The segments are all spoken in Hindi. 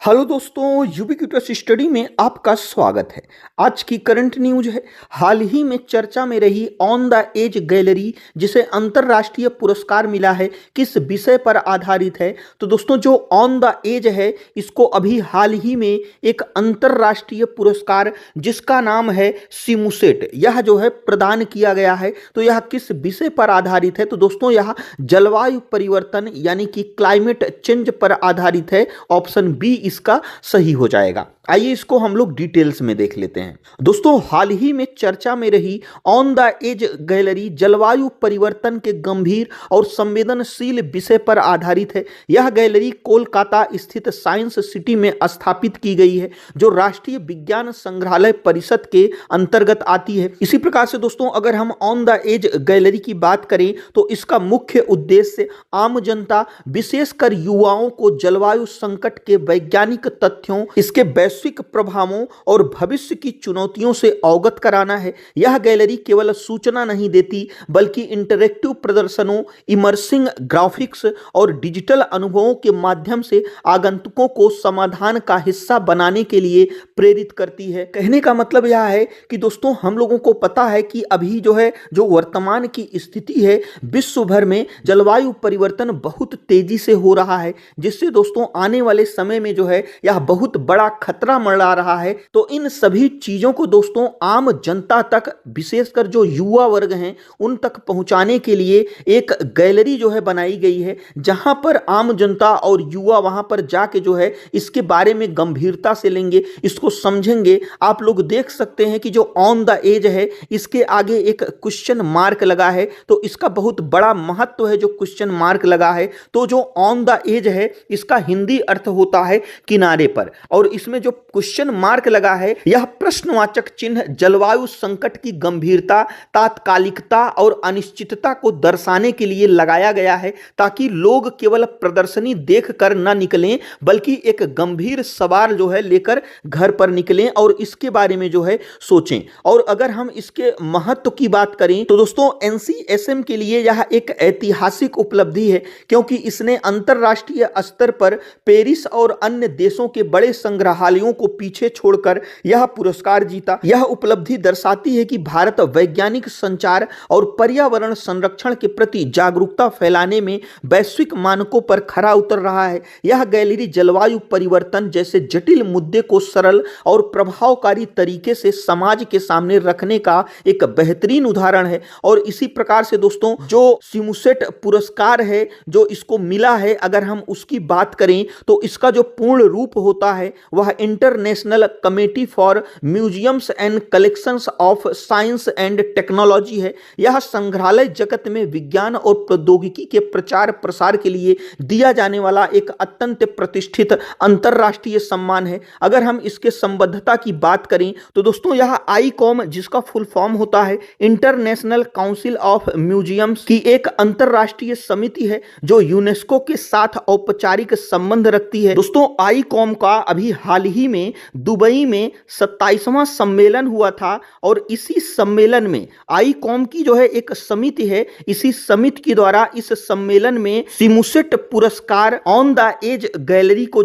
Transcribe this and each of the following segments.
हेलो दोस्तों, यूबिक्विटस स्टडी में आपका स्वागत है। आज की करंट न्यूज है। हाल ही में चर्चा में रही ऑन द एज गैलरी, जिसे अंतरराष्ट्रीय पुरस्कार मिला है, किस विषय पर आधारित है? तो दोस्तों, जो ऑन द एज है, इसको अभी हाल ही में एक अंतरराष्ट्रीय पुरस्कार जिसका नाम है सिमुसेट, यह जो है प्रदान किया गया है। तो यह किस विषय पर आधारित है? तो दोस्तों, यह जलवायु परिवर्तन यानी कि क्लाइमेट चेंज पर आधारित है। ऑप्शन बी इसका सही हो जाएगा। आइए इसको हम लोग डिटेल्स में देख लेते हैं। दोस्तों, हाल ही में चर्चा में रही ऑन द एज गैलरी जलवायु परिवर्तन के गंभीर और संवेदनशील विषय पर आधारित है। यह गैलरी कोलकाता स्थित साइंस सिटी में स्थापित की गई है, जो राष्ट्रीय विज्ञान संग्रहालय परिषद के अंतर्गत आती है। इसी प्रकार से दोस्तों, अगर हम ऑन द एज गैलरी की बात करें तो इसका मुख्य उद्देश्य आम जनता, विशेषकर युवाओं को जलवायु संकट के वैज्ञानिक तथ्यों, इसके वैश्विक प्रभावों और भविष्य की चुनौतियों से अवगत कराना है। यह गैलरी केवल सूचना नहीं देती, बल्कि इंटरैक्टिव प्रदर्शनों, इमर्सिंग ग्राफिक्स और डिजिटल अनुभवों के माध्यम से आगंतुकों को समाधान का हिस्सा बनाने के लिए प्रेरित करती है। कहने का मतलब यह है कि दोस्तों, हम लोगों को पता है कि अभी जो वर्तमान की स्थिति है, विश्व भर में जलवायु परिवर्तन बहुत तेजी से हो रहा है, जिससे दोस्तों आने वाले समय में यह बहुत बड़ा खतरा मंडरा रहा है। तो इन सभी चीजों को दोस्तों आम जनता तक, विशेषकर जो युवा वर्ग हैं, उन तक पहुंचाने के लिए एक गैलरी बनाई गई है, जहां पर आम जनता और युवा वहां पर जाके इसके बारे में गंभीरता से लेंगे, इसको समझेंगे। आप लोग देख सकते हैं कि जो ऑन द एज है, इसके आगे एक क्वेश्चन मार्क लगा है, तो इसका बहुत बड़ा महत्व है जो क्वेश्चन मार्क लगा है। तो जो ऑन द एज है, इसका हिंदी अर्थ होता है किनारे पर, और इसमें जो क्वेश्चन मार्क लगा है, यह प्रश्नवाचक चिन्ह जलवायु संकट की गंभीरता, तात्कालिकता और अनिश्चितता को दर्शाने के लिए लगाया गया है, ताकि लोग केवल प्रदर्शनी देखकर न निकलें, बल्कि एक गंभीर सवाल लेकर घर पर निकलें और इसके बारे में सोचें। और अगर हम इसके महत्व की बात करें तो दोस्तों, एनसीएसएम के लिए यह एक ऐतिहासिक उपलब्धि है, क्योंकि इसने अंतरराष्ट्रीय स्तर पर पेरिस और अन्य देशों के बड़े संग्रहालयों को पीछे छोड़कर यह पुरस्कार जीता। यह उपलब्धि दर्शाती है कि भारत वैज्ञानिक संचार और पर्यावरण संरक्षण के प्रति जागरूकता फैलाने में वैश्विक मानकों पर खरा उतर रहा है। यह गैलरी जलवायु परिवर्तन जैसे जटिल मुद्दे को सरल और प्रभावकारी तरीके से समाज के सामने रखने का एक बेहतरीन उदाहरण है। और इसी प्रकार से दोस्तों, जो सिमुसेट पुरस्कार है जो इसको मिला है, अगर हम उसकी बात करें तो इसका जो पूर्ण रूप होता है वह international committee for museums and collections of science and technology है। यह संग्रहालय जगत में विज्ञान और प्रौद्योगिकी के प्रचार प्रसार के लिए दिया जाने वाला एक अत्यंत प्रतिष्ठित अंतरराष्ट्रीय सम्मान है। अगर हम इसके संबद्धता की बात करें तो दोस्तों, यह आईकॉम, जिसका फुल फॉर्म होता है इंटरनेशनल काउंसिल ऑफ म्यूजियम्स, की एक अंतरराष्ट्रीय समिति है जो यूनेस्को के साथ औपचारिक संबंध रखती है। दोस्तों, आईकॉम का अभी हाल ही में दुबई में 27वां सम्मेलन हुआ था, और इसी सम्मेलन में आईकॉम की एक समिति है, इसी समिति के द्वारा इस सम्मेलन में सिमुसेट पुरस्कार ऑन द एज गैलरी को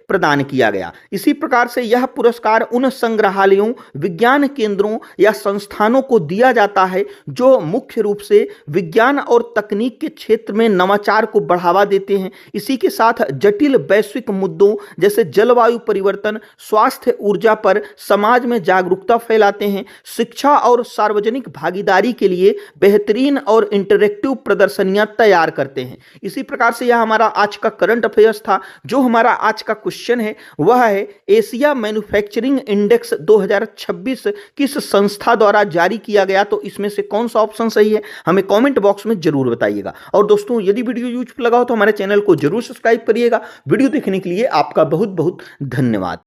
प्रदान किया गया। इसी प्रकार से यह पुरस्कार उन संग्रहालयों, विज्ञान केंद्रों या संस्थानों को दिया जाता है जो मुख्य रूप से विज्ञान और तकनीक के क्षेत्र में नवाचार को बढ़ावा देते हैं। इसी के साथ जटिल वैश्विक मुद्दों जैसे जलवायु परिवर्तन, स्वास्थ्य, ऊर्जा पर समाज में जागरूकता फैलाते हैं, शिक्षा और सार्वजनिक भागीदारी के लिए बेहतरीन और इंटरैक्टिव प्रदर्शनियां तैयार करते हैं। इसी प्रकार से यह हमारा आज का करंट अफेयर्स था। जो हमारा आज का क्वेश्चन है वह है, एशिया मैन्युफैक्चरिंग इंडेक्स 2026 किस संस्था द्वारा जारी किया गया? तो इसमें से कौन सा ऑप्शन सही है, हमें कमेंट बॉक्स में जरूर बताइएगा। और दोस्तों, यदि वीडियो यूजफुल लगा हो तो हमारे चैनल को जरूर सब्सक्राइब करिएगा। वीडियो देखने के लिए आपका बहुत बहुत धन्यवाद।